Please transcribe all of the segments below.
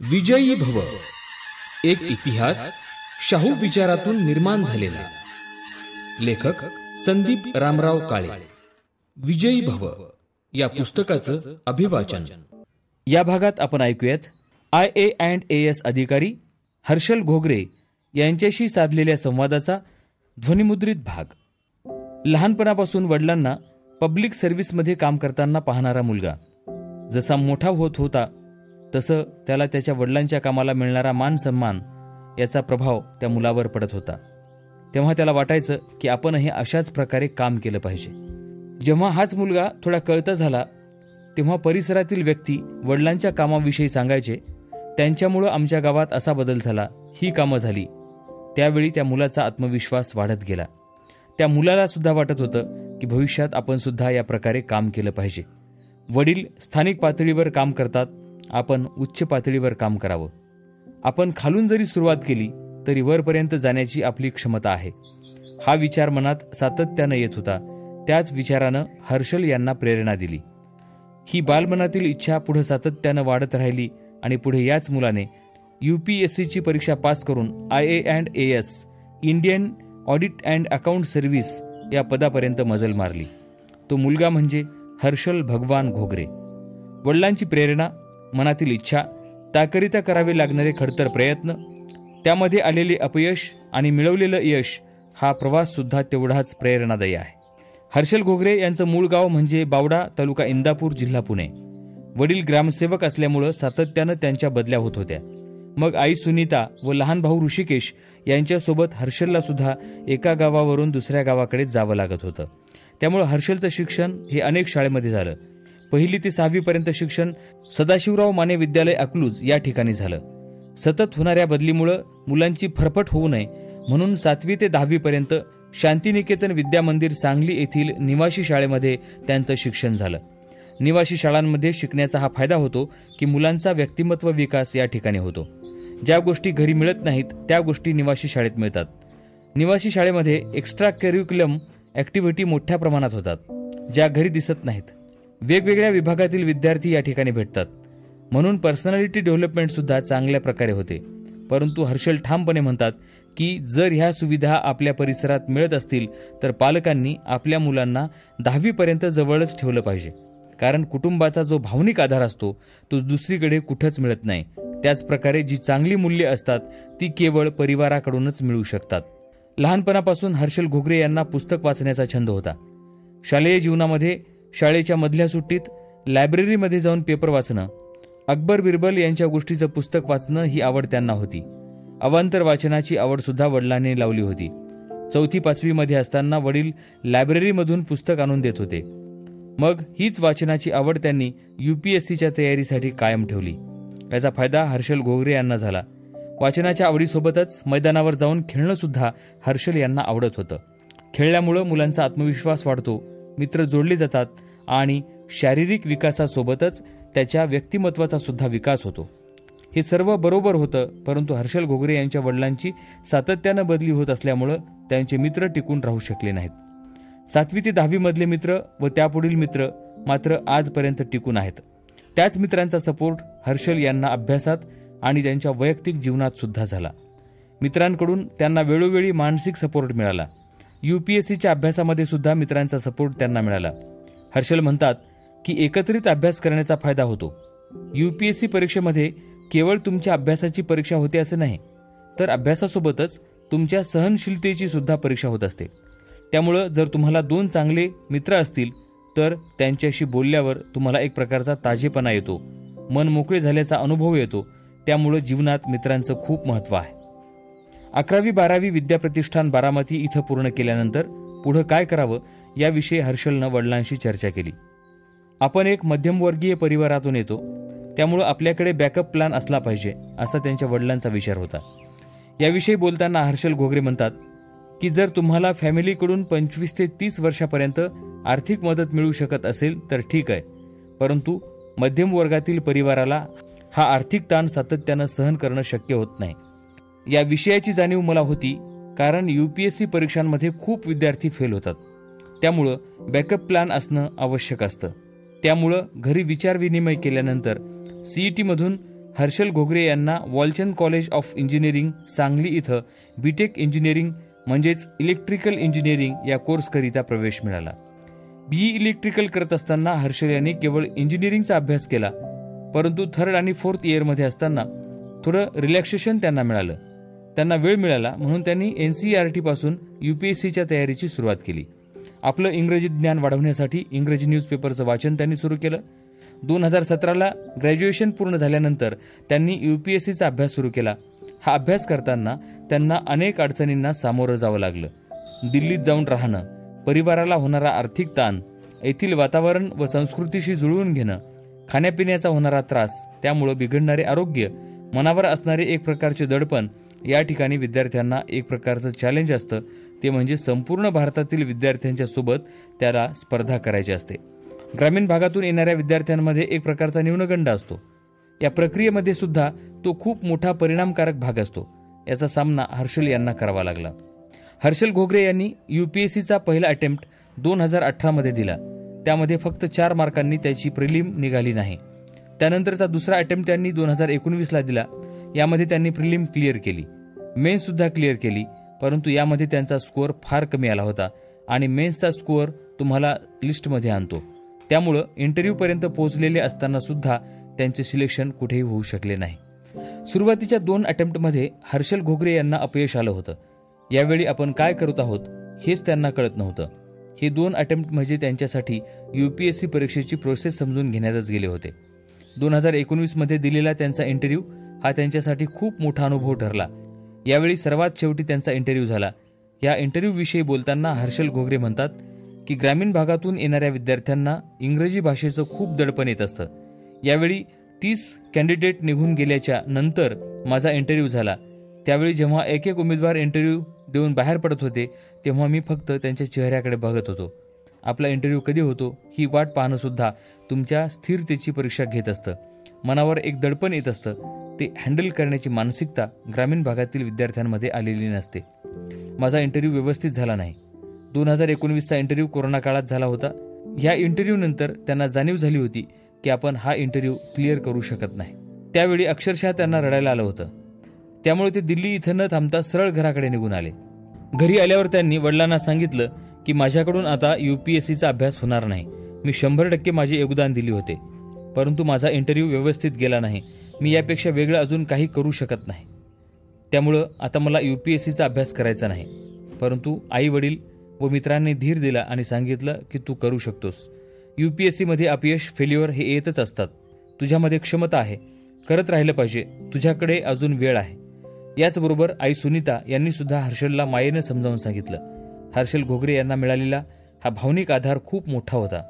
विजयी भव, एक इतिहास शाहू विचारातून निर्माण झालेला. लेखक संदीप रामराव काळे. विजयी भव या पुस्तकाचं अभिवाचन. या भागात आपण ऐकूयात IAS अधिकारी हर्षल घोगरे यांच्याशी साधलेल्या संवादाचा ध्वनिमुद्रित भाग. लहानपणापासून वडिलांना पब्लिक सर्व्हिसमध्ये काम करताना पाहणारा मुलगा जसा मोठा होत होता तसं त्याला त्याच्या वडिलांच्या कामाला मिळणारा मान सन्मान याचा प्रभाव त्या मुलावर पडत होता. तेव्हा त्याला वाटायचं की आपणही अशाच प्रकारे काम केलं पाहिजे. जेव्हा हाच मुलगा थोडा कळता झाला तेव्हा परिसरातील व्यक्ती वडिलांच्या कामाविषयी सांगायचे, त्यांच्यामुळं आमच्या गावात असा बदल झाला, ही कामं झाली. त्यावेळी त्या मुलाचा आत्मविश्वास वाढत गेला. त्या मुलाला सुद्धा वाटत होतं की भविष्यात आपण सुद्धा या प्रकारे काम केलं पाहिजे. वडील स्थानिक पातळीवर काम करतात, आपण उच्च पातळीवर काम करावं. आपण खालून जरी सुरुवात केली तरी वरपर्यंत जाण्याची आपली क्षमता आहे. हा विचार मनात सातत्यानं येत होता. त्याच विचारानं हर्षल यांना प्रेरणा दिली. ही बालमनातील इच्छा पुढे सातत्यानं वाढत राहिली आणि पुढे याच मुलाने UPSCची परीक्षा पास करून IAS Indian audit and account service या पदापर्यंत मजल मारली. तो मुलगा म्हणजे हर्षल भगवान घोगरे. वडिलांची प्रेरणा, मनातील इच्छा, त्याकरिता करावे लागणारे खडतर प्रयत्न, त्यामध्ये आलेले अपयश आणि मिळवलेलं यश, हा प्रवास सुद्धा तेवढाच प्रेरणादायी आहे. हर्षल घोगरे यांचं मूळ गाव म्हणजे बावडा, तालुका इंदापूर, जिल्हा पुणे. वडील ग्रामसेवक असल्यामुळं सातत्यानं त्यांच्या बदल्या होत होत्या. मग आई सुनीता व लहान भाऊ ऋषिकेश यांच्यासोबत हर्षलला सुद्धा एका गावावरून दुसऱ्या गावाकडे जावं लागत होतं. त्यामुळे हर्षलचं शिक्षण हे अनेक शाळेमध्ये झालं. 1ली ते 6वी पर्यंत शिक्षण सदाशिवराव माने विद्यालय अकलूज या ठिकाणी झालं. सतत होणाऱ्या बदलीमुळं मुलांची फरफट होऊ नये म्हणून 7वी ते 10वी पर्यंत शांतिनिकेतन विद्या मंदिर सांगली येथील निवासी शाळेमध्ये त्यांचं शिक्षण झालं. निवासी शाळांमध्ये शिकण्याचा हा फायदा होतो की मुलांचा व्यक्तिमत्व विकास या ठिकाणी होतो. ज्या गोष्टी घरी मिळत नाहीत त्या गोष्टी निवासी शाळेत मिळतात. निवासी शाळेमध्ये एक्स्ट्रा करिक्युलम ॲक्टिव्हिटी मोठ्या प्रमाणात होतात, ज्या घरी दिसत नाहीत. वेगवेगळ्या विभागातील विद्यार्थी या ठिकाणी भेटतात, म्हणून पर्सनॅलिटी डेव्हलपमेंट सुद्धा चांगल्या प्रकारे होते. परंतु हर्षल ठामपणे म्हणतात की जर ह्या सुविधा आपल्या परिसरात मिळत असतील तर पालकांनी आपल्या मुलांना 10वी पर्यंत जवळच ठेवलं पाहिजे. कारण कुटुंबाचा जो भावनिक आधार असतो तो दुसरीकडे कुठंच मिळत नाही. त्याचप्रकारे जी चांगली मूल्ये असतात ती केवळ परिवाराकडूनच मिळू शकतात. लहानपणापासून हर्षल घोगरे यांना पुस्तक वाचण्याचा छंद होता. शालेय जीवनामध्ये शाळेच्या मधल्या सुट्टीत लायब्ररीमध्ये जाऊन पेपर वाचणं, अकबर बिरबल यांच्या गोष्टीचं पुस्तक वाचणं ही आवड त्यांना होती. अवांतर वाचनाची आवड सुद्धा वडिलांनी लावली होती. 4वी-5वी मध्ये असताना वडील लायब्ररीमधून पुस्तक आणून देत होते. मग हीच वाचनाची आवड त्यांनी UPSCच्या तयारीसाठी कायम ठेवली. याचा फायदा हर्षल घोगरे यांना झाला. वाचनाच्या आवडीसोबतच मैदानावर जाऊन खेळणं सुद्धा हर्षल यांना आवडत होतं. खेळल्यामुळं मुलांचा आत्मविश्वास वाढतो, मित्र जोडले जातात आणि शारीरिक विकासासोबतच त्याच्या व्यक्तिमत्वाचा सुद्धा विकास होतो. हे सर्व बरोबर होतं, परंतु हर्षल घोगरे यांच्या वडिलांची सातत्यानं बदली होत असल्यामुळं त्यांचे मित्र टिकून राहू शकले नाहीत. 7वी ते 10वी मधले मित्र व त्यापुढील मित्र मात्र आजपर्यंत टिकून आहेत. त्याच मित्रांचा सपोर्ट हर्षल यांना अभ्यासात आणि त्यांच्या वैयक्तिक जीवनात सुद्धा झाला. मित्रांकडून त्यांना वेळोवेळी मानसिक सपोर्ट मिळाला. UPSCच्या अभ्यासामध्ये सुद्धा मित्रांचा सपोर्ट त्यांना मिळाला. हर्षल म्हणतात की एकत्रित अभ्यास करण्याचा फायदा होतो. UPSC परीक्षेमध्ये केवळ तुमच्या अभ्यासाची परीक्षा होते असे नाही, तर अभ्यासासोबतच तुमच्या सहनशीलतेची सुद्धा परीक्षा होत असते. त्यामुळं जर तुम्हाला 2 चांगले मित्र असतील तर त्यांच्याशी बोलल्यावर तुम्हाला एक प्रकारचा ताजेपणा येतो, मन मोकळे झाल्याचा अनुभव येतो. त्यामुळं जीवनात मित्रांचं खूप महत्त्व आहे. 11वी-12वी विद्याप्रतिष्ठान बारामती इथं पूर्ण केल्यानंतर पुढं काय करावं याविषयी हर्षलनं वडिलांशी चर्चा केली. आपण एक मध्यमवर्गीय परिवारातून येतो, त्यामुळं आपल्याकडे बॅकअप प्लॅन असला पाहिजे असा त्यांच्या वडिलांचा विचार होता. याविषयी बोलताना हर्षल घोगरे म्हणतात की जर तुम्हाला फॅमिलीकडून 25 ते 30 वर्षापर्यंत आर्थिक मदत मिळू शकत असेल तर ठीक आहे, परंतु मध्यम वर्गातील परिवाराला हा आर्थिक ताण सातत्यानं सहन करणं शक्य होत नाही. या विषयाची जाणीव मला होती, कारण UPSC परीक्षांमध्ये खूप विद्यार्थी फेल होतात. त्यामुळं बॅकअप प्लॅन असणं आवश्यक असतं. त्यामुळं घरी विचारविनिमय केल्यानंतर CET मधून हर्षल घोगरे यांना Walchand college of engineering Sangli इथं बीटेक इंजिनिअरिंग म्हणजेच इलेक्ट्रिकल इंजिनिअरिंग या कोर्सकरिता प्रवेश मिळाला. बीई इलेक्ट्रिकल करत असताना हर्षल यांनी केवळ इंजिनिअरिंगचा अभ्यास केला, परंतु 3rd आणि 4th इयरमध्ये असताना थोडं रिलॅक्सेशन त्यांना मिळालं. त्यांना वेळ मिळाला म्हणून त्यांनी NCERT पासून UPSCच्या तयारीची सुरुवात केली. आपलं इंग्रजी ज्ञान वाढवण्यासाठी इंग्रजी न्यूजपेपरचं वाचन त्यांनी सुरू केलं. 2017ला ग्रॅज्युएशन पूर्ण झाल्यानंतर त्यांनी UPSCचा अभ्यास सुरू केला. हा अभ्यास करताना त्यांना अनेक अडचणींना सामोरं जावं लागलं. दिल्लीत जाऊन राहणं, परिवाराला होणारा आर्थिक ताण, येथील वातावरण व संस्कृतीशी जुळवून घेणं, खाण्यापिण्याचा होणारा त्रास, त्यामुळं बिघडणारे आरोग्य, मनावर असणारे एक प्रकारचे दडपण, या ठिकाणी विद्यार्थ्यांना एक प्रकारचं चॅलेंज असतं, ते म्हणजे संपूर्ण भारतातील विद्यार्थ्यांच्या सोबत त्याला स्पर्धा करायची असते. ग्रामीण भागातून येणाऱ्या विद्यार्थ्यांमध्ये एक प्रकारचा न्यूनगंड असतो. या प्रक्रियेमध्ये सुद्धा तो खूप मोठा परिणामकारक भाग असतो. याचा सामना हर्षल यांना करावा लागला. हर्षल घोगरे यांनी UPSCचा पहिला अटेम्प्ट 2018मध्ये दिला. त्यामध्ये फक्त 4 मार्कांनी त्याची प्रिलिम निघाली नाही. त्यानंतरचा दुसरा अटेम्प्ट त्यांनी 2019ला दिला. यामध्ये त्यांनी प्रिलिम क्लिअर केली, मेन्स सुद्धा क्लिअर केली, परंतु यामध्ये त्यांचा स्कोअर फार कमी आला होता आणि मेन्सचा स्कोअर तुम्हाला लिस्टमध्ये आणतो. त्यामुळं इंटरव्ह्यूपर्यंत पोहोचलेले असताना सुद्धा त्यांचे सिलेक्शन कुठेही होऊ शकले नाही. सुरुवातीच्या 2 अटेम्प्टमध्ये हर्षल घोगरे यांना अपयश आलं होतं. यावेळी आपण काय करत आहोत हेच त्यांना कळत नव्हतं. हे 2 अटेम्प्ट म्हणजे त्यांच्यासाठी UPSC परीक्षेची प्रोसेस समजून घेण्यातच गेले होते. 2019मध्ये दिलेला त्यांचा इंटरव्ह्यू हा त्यांच्यासाठी खूप मोठा अनुभव ठरला. यावेळी सर्वात शेवटी त्यांचा इंटरव्ह्यू झाला. या इंटरव्ह्यूविषयी बोलताना हर्षल घोगरे म्हणतात की ग्रामीण भागातून येणाऱ्या विद्यार्थ्यांना इंग्रजी भाषेचं खूप दडपण येत असतं. यावेळी 30 कॅन्डिडेट निघून गेल्याच्या नंतर माझा इंटरव्ह्यू झाला. त्यावेळी जेव्हा एक उमेदवार इंटरव्ह्यू देऊन बाहेर पडत होते तेव्हा मी फक्त त्यांच्या चेहऱ्याकडे बघत होतो. आपला इंटरव्ह्यू कधी होतो ही वाट पाहणं सुद्धा तुमच्या स्थिरतेची परीक्षा घेत असतं. मनावर एक दडपण येत असतं. ते हँडल करण्याची मानसिकता ग्रामीण भागातील विद्यार्थ्यांमध्ये आलेली नसते. माझा इंटरव्ह्यू व्यवस्थित झाला नाही. 2019चा इंटरव्ह्यू कोरोना काळात झाला होता. या इंटरव्ह्यू नंतर त्यांना जाणीव झाली होती की आपण हा इंटरव्ह्यू क्लिअर करू शकत नाही. त्यावेळी अक्षरशः त्यांना रडायला आलं होतं. त्यामुळे ते दिल्ली इथं न थांबता सरळ घराकडे निघून आले. घरी आल्यावर त्यांनी वडिलांना सांगितलं की माझ्याकडून आता UPSCचा अभ्यास होणार नाही. मी 100% माझे योगदान दिले होते, परंतु माझा इंटरव्ह्यू व्यवस्थित गेला नाही. मी यापेक्षा वेगळं अजून काही करू शकत नाही. त्यामुळं आता मला UPSCचा अभ्यास करायचा नाही. परंतु आई वडील व मित्रांनी धीर दिला आणि सांगितलं की तू करू शकतोस. UPSCमध्ये अपयश, फेल्युअर हे येतच असतात. तुझ्यामध्ये क्षमता आहे, करत राहिलं पाहिजे, तुझ्याकडे अजून वेळ आहे. याचबरोबर आई सुनीता यांनी सुद्धा हर्षलला मायेनं समजावून सांगितलं. हर्षल घोगरे यांना मिळालेला हा भावनिक आधार खूप मोठा होता.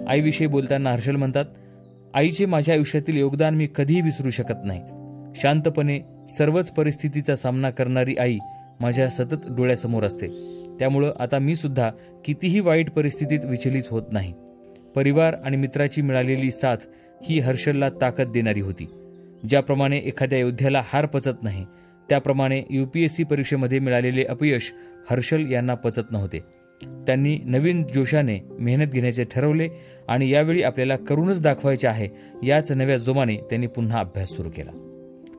आईविषयी बोलताना हर्षल म्हणतात, आईचे माझ्या आयुष्यातील योगदान मी कधीही विसरू शकत नाही. शांतपणे सर्वच परिस्थितीचा सामना करणारी आई माझ्या सतत डोळ्यासमोर असते. त्यामुळं आता मी सुद्धा कितीही वाईट परिस्थितीत विचलित होत नाही. परिवार आणि मित्राची मिळालेली साथ ही हर्षलला ताकद देणारी होती. ज्याप्रमाणे एखाद्या योद्ध्याला हार पचत नाही, त्याप्रमाणे UPSC परीक्षेमध्ये मिळालेले अपयश हर्षल यांना पचत नव्हते. त्यांनी नवीन जोशाने मेहनत घेण्याचे ठरवले आणि यावेळी आपल्याला करूनच दाखवायचे आहे याच नव्या जोमाने त्यांनी पुन्हा अभ्यास सुरू केला.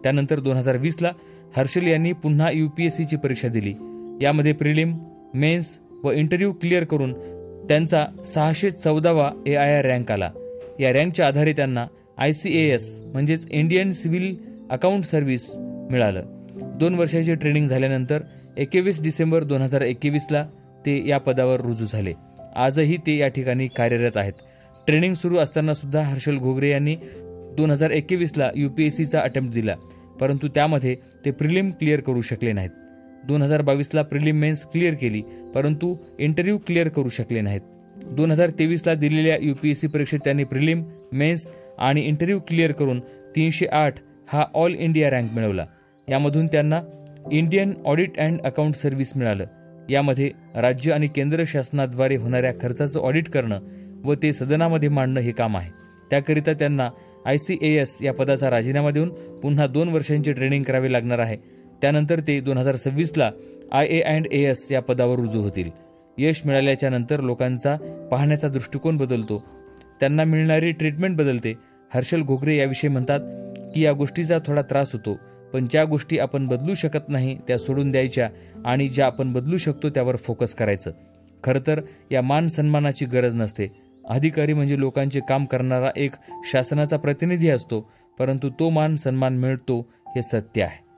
त्यानंतर 2020ला हर्षल यांनी पुन्हा UPSCची परीक्षा दिली. यामध्ये प्रिलिम, मेन्स व इंटरव्ह्यू क्लिअर करून त्यांचा 614वा AIR रँक आला. या रँकच्या आधारे त्यांना ICAS म्हणजेच इंडियन सिव्हिल अकाउंट सर्व्हिस मिळालं. 2 वर्षाची ट्रेनिंग झाल्यानंतर 21 डिसेंबर 2021ला ते या पदावर रुजू झाले. आजही ते या ठिकाणी कार्यरत आहेत. ट्रेनिंग सुरू असताना सुद्धा हर्षल घोगरे यांनी 2021ला UPSCचा अटेम्प्ट दिला, परंतु त्यामध्ये ते प्रिलिम क्लिअर करू शकले नाहीत. 2022ला प्रिलिम मेन्स क्लिअर केली, परंतु इंटरव्ह्यू क्लिअर करू शकले नाहीत. 2023ला दिलेल्या UPSC परीक्षेत त्यांनी प्रिलिम, मेन्स आणि इंटरव्ह्यू क्लिअर करून 308 हा ऑल इंडिया रँक मिळवला. यामधून त्यांना Indian audit and account service मिळालं. यामध्ये राज्य आणि केंद्र शासनाद्वारे होणाऱ्या खर्चाचं ऑडिट करणं व ते सदनामध्ये मांडणं हे काम आहे. त्याकरिता त्यांना ICAS या पदाचा राजीनामा देऊन पुन्हा 2 वर्षांची ट्रेनिंग करावी लागणार आहे. त्यानंतर ते 2026ला IA&AS या पदावर रुजू होतील. यश मिळाल्याच्या नंतर लोकांचा पाहण्याचा दृष्टिकोन बदलतो, त्यांना मिळणारी ट्रीटमेंट बदलते. हर्षल घोगरे याविषयी म्हणतात, की या गोष्टीचा थोडा त्रास होतो, पण ज्या गोष्टी आपण बदलू शकत नाही त्या सोडून द्यायच्या आणि ज्या आपण बदलू शकतो त्यावर फोकस करायचं. खरं तर या मान सन्मानाची गरज नसते. अधिकारी म्हणजे लोकांचे काम करणारा एक शासनाचा प्रतिनिधी असतो, परंतु तो मान सन्मान मिळतो हे सत्य आहे.